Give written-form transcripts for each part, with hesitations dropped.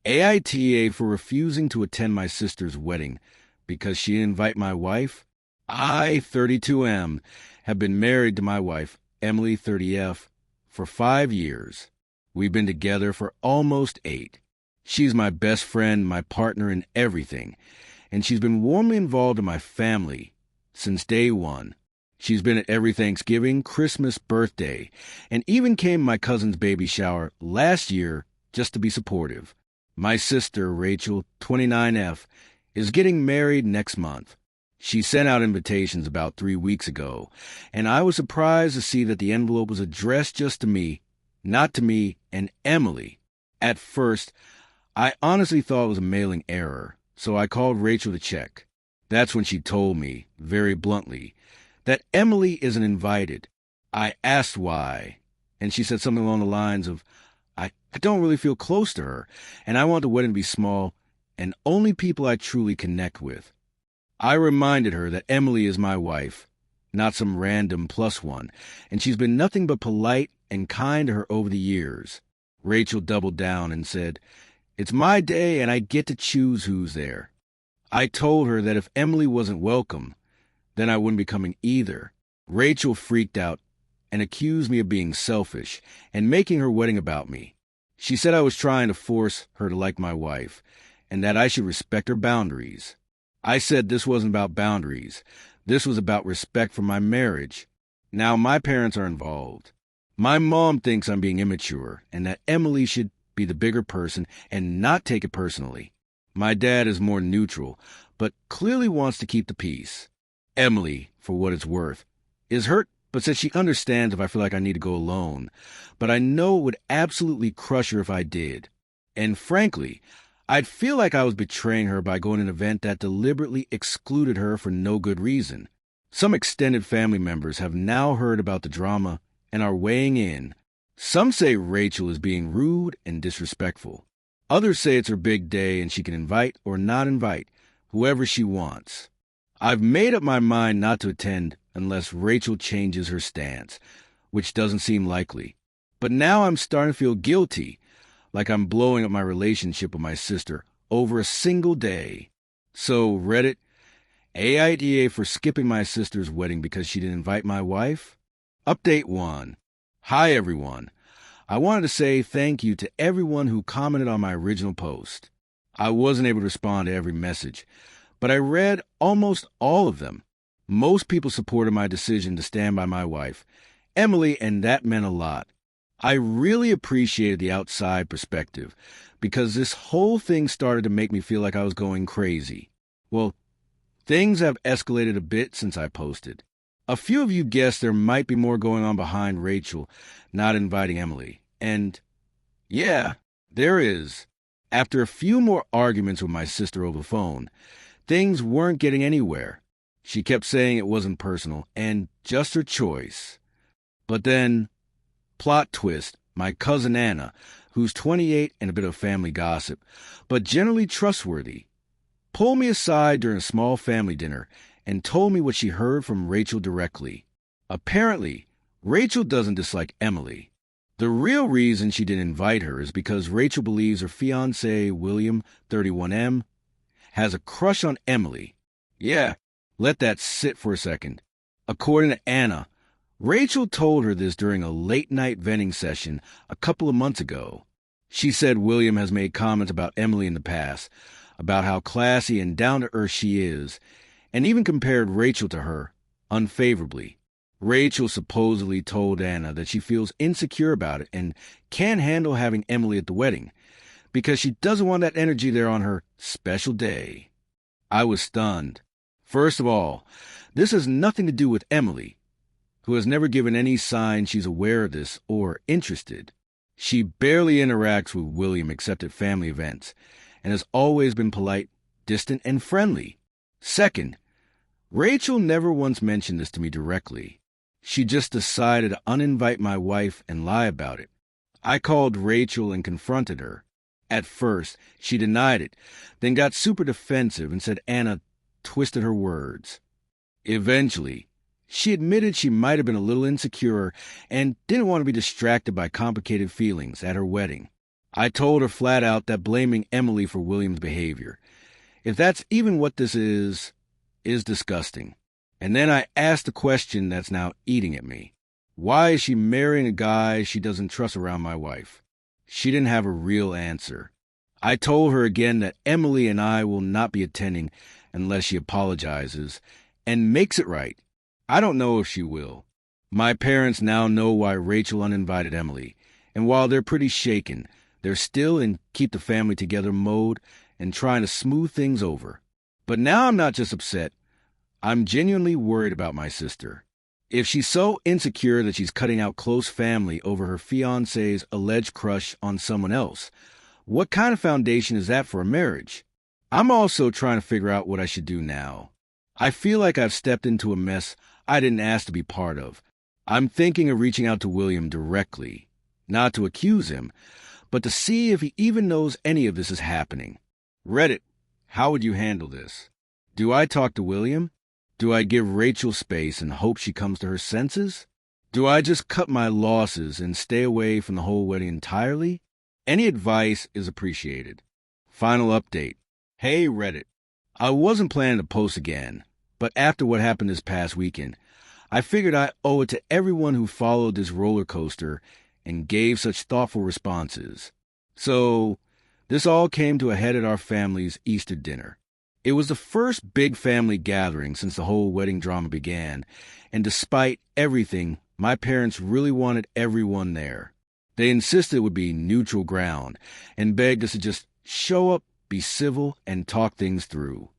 AITA for refusing to attend my sister's wedding because she didn't invite my wife. I, 32M, have been married to my wife, Emily, 30F, for 5 years. We've been together for almost 8. She's my best friend, my partner in everything, and she's been warmly involved in my family since day one. She's been at every Thanksgiving, Christmas, birthday, and even came to my cousin's baby shower last year just to be supportive. My sister, Rachel, 29F, is getting married next month. She sent out invitations about 3 weeks ago, and I was surprised to see that the envelope was addressed just to me, not to me and Emily. At first, I honestly thought it was a mailing error, so I called Rachel to check. That's when she told me, very bluntly, that Emily isn't invited. I asked why, and she said something along the lines of, I don't really feel close to her, and I want the wedding to be small and only people I truly connect with. I reminded her that Emily is my wife, not some random plus one, and she's been nothing but polite and kind to her over the years. Rachel doubled down and said, "It's my day and I get to choose who's there." I told her that if Emily wasn't welcome, then I wouldn't be coming either. Rachel freaked out and accused me of being selfish and making her wedding about me. She said I was trying to force her to like my wife and that I should respect her boundaries. I said this wasn't about boundaries. This was about respect for my marriage. Now my parents are involved. My mom thinks I'm being immature and that Emily should be the bigger person and not take it personally. My dad is more neutral, but clearly wants to keep the peace. Emily, for what it's worth, is hurt, but says she understands if I feel like I need to go alone. But I know it would absolutely crush her if I did. And frankly, I'd feel like I was betraying her by going to an event that deliberately excluded her for no good reason. Some extended family members have now heard about the drama and are weighing in. Some say Rachel is being rude and disrespectful. Others say it's her big day and she can invite or not invite whoever she wants. I've made up my mind not to attend unless Rachel changes her stance, which doesn't seem likely. But now I'm starting to feel guilty, like I'm blowing up my relationship with my sister over a single day. So, Reddit, AITA for skipping my sister's wedding because she didn't invite my wife? Update 1. Hi, everyone. I wanted to say thank you to everyone who commented on my original post. I wasn't able to respond to every message, but I read almost all of them. Most people supported my decision to stand by my wife, Emily, and that meant a lot. I really appreciated the outside perspective because this whole thing started to make me feel like I was going crazy. Well, things have escalated a bit since I posted. A few of you guessed there might be more going on behind Rachel not inviting Emily. And yeah, there is. After a few more arguments with my sister over the phone, things weren't getting anywhere. She kept saying it wasn't personal and just her choice. But then, plot twist, my cousin Anna, who's 28 and a bit of family gossip, but generally trustworthy, pulled me aside during a small family dinner and told me what she heard from Rachel directly. Apparently, Rachel doesn't dislike Emily. The real reason she didn't invite her is because Rachel believes her fiancé, William, 31M, has a crush on Emily. Yeah, let that sit for a second. According to Anna, Rachel told her this during a late-night venting session a couple of months ago. She said William has made comments about Emily in the past, about how classy and down-to-earth she is, and even compared Rachel to her, unfavorably. Rachel supposedly told Anna that she feels insecure about it and can't handle having Emily at the wedding, because she doesn't want that energy there on her special day. I was stunned. First of all, this has nothing to do with Emily, who has never given any sign she's aware of this or interested. She barely interacts with William except at family events, and has always been polite, distant, and friendly. Second, Rachel never once mentioned this to me directly. She just decided to uninvite my wife and lie about it. I called Rachel and confronted her. At first, she denied it, then got super defensive and said Anna twisted her words. Eventually, she admitted she might have been a little insecure and didn't want to be distracted by complicated feelings at her wedding. I told her flat out that blaming Emily for William's behavior, if that's even what this is disgusting. And then I asked the question that's now eating at me. Why is she marrying a guy she doesn't trust around my wife? She didn't have a real answer. I told her again that Emily and I will not be attending unless she apologizes and makes it right. I don't know if she will. My parents now know why Rachel uninvited Emily, and while they're pretty shaken, they're still in keep the family together mode and trying to smooth things over. But now I'm not just upset. I'm genuinely worried about my sister. If she's so insecure that she's cutting out close family over her fiancé's alleged crush on someone else, what kind of foundation is that for a marriage? I'm also trying to figure out what I should do now. I feel like I've stepped into a mess I didn't ask to be part of. I'm thinking of reaching out to William directly, not to accuse him, but to see if he even knows any of this is happening. Reddit, how would you handle this? Do I talk to William? Do I give Rachel space and hope she comes to her senses? Do I just cut my losses and stay away from the whole wedding entirely? Any advice is appreciated. Final update. Hey Reddit, I wasn't planning to post again, but after what happened this past weekend, I figured I owe it to everyone who followed this roller coaster and gave such thoughtful responses. So, this all came to a head at our family's Easter dinner. It was the first big family gathering since the whole wedding drama began, and despite everything, my parents really wanted everyone there. They insisted it would be neutral ground and begged us to just show up, be civil, and talk things through.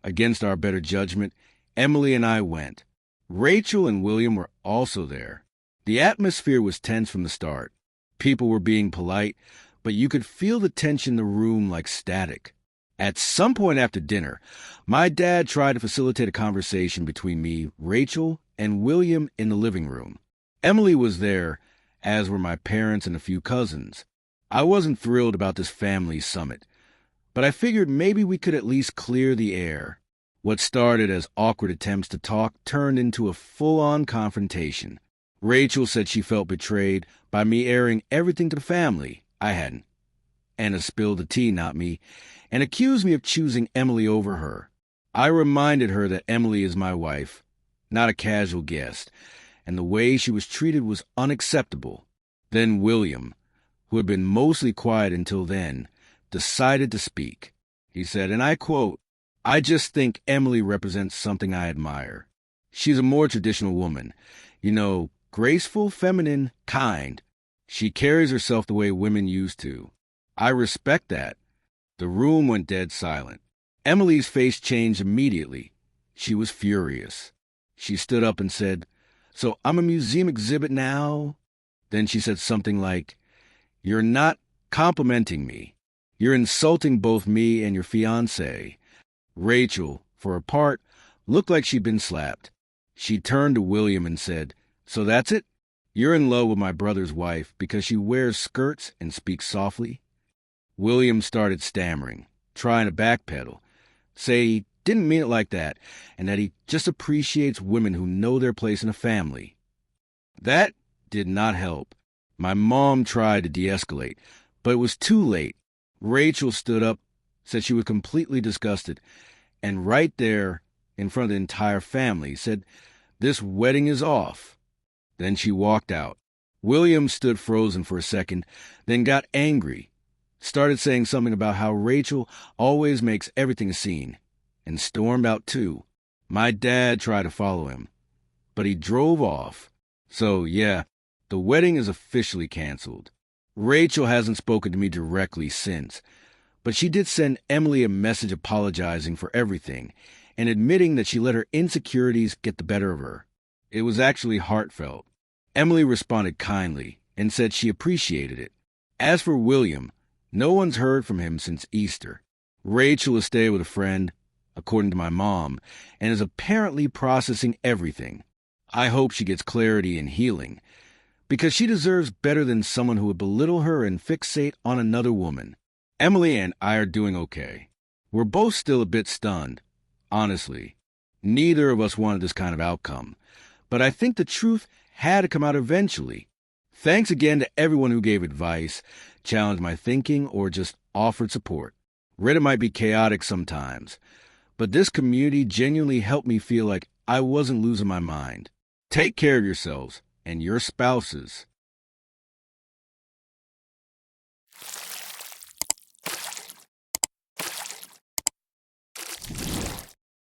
Against our better judgment, Emily and I went. Rachel and William were also there. The atmosphere was tense from the start. People were being polite, but you could feel the tension in the room like static. At some point after dinner, my dad tried to facilitate a conversation between me, Rachel, and William in the living room. Emily was there, as were my parents and a few cousins. I wasn't thrilled about this family summit, but I figured maybe we could at least clear the air. What started as awkward attempts to talk turned into a full-on confrontation. Rachel said she felt betrayed by me airing everything to the family. I hadn't. Anna spilled the tea, not me, and accused me of choosing Emily over her. I reminded her that Emily is my wife, not a casual guest, and the way she was treated was unacceptable. Then William, who had been mostly quiet until then, decided to speak. He said, and I quote, "I just think Emily represents something I admire. She's a more traditional woman. You know, graceful, feminine, kind. She carries herself the way women used to. I respect that." The room went dead silent. Emily's face changed immediately. She was furious. She stood up and said, "So I'm a museum exhibit now?" Then she said something like, "You're not complimenting me. You're insulting both me and your fiancé." Rachel, for her part, looked like she'd been slapped. She turned to William and said, "So that's it? You're in love with my brother's wife because she wears skirts and speaks softly?" William started stammering, trying to backpedal, say he didn't mean it like that, and that he just appreciates women who know their place in a family. That did not help. My mom tried to de-escalate, but it was too late. Rachel stood up, said she was completely disgusted, and right there, in front of the entire family, said, "This wedding is off." Then she walked out. William stood frozen for a second, then got angry, started saying something about how Rachel always makes everything a scene, and stormed out too. My dad tried to follow him, but he drove off. So, yeah, the wedding is officially canceled. Rachel hasn't spoken to me directly since, but she did send Emily a message apologizing for everything and admitting that she let her insecurities get the better of her. It was actually heartfelt. Emily responded kindly and said she appreciated it. As for William, no one's heard from him since Easter. Rachel is staying with a friend, according to my mom, and is apparently processing everything. I hope she gets clarity and healing, because she deserves better than someone who would belittle her and fixate on another woman. Emily and I are doing okay. We're both still a bit stunned, honestly. Neither of us wanted this kind of outcome, but I think the truth had to come out eventually. Thanks again to everyone who gave advice. challenged my thinking, or just offered support. Reddit might be chaotic sometimes, but this community genuinely helped me feel like I wasn't losing my mind. Take care of yourselves and your spouses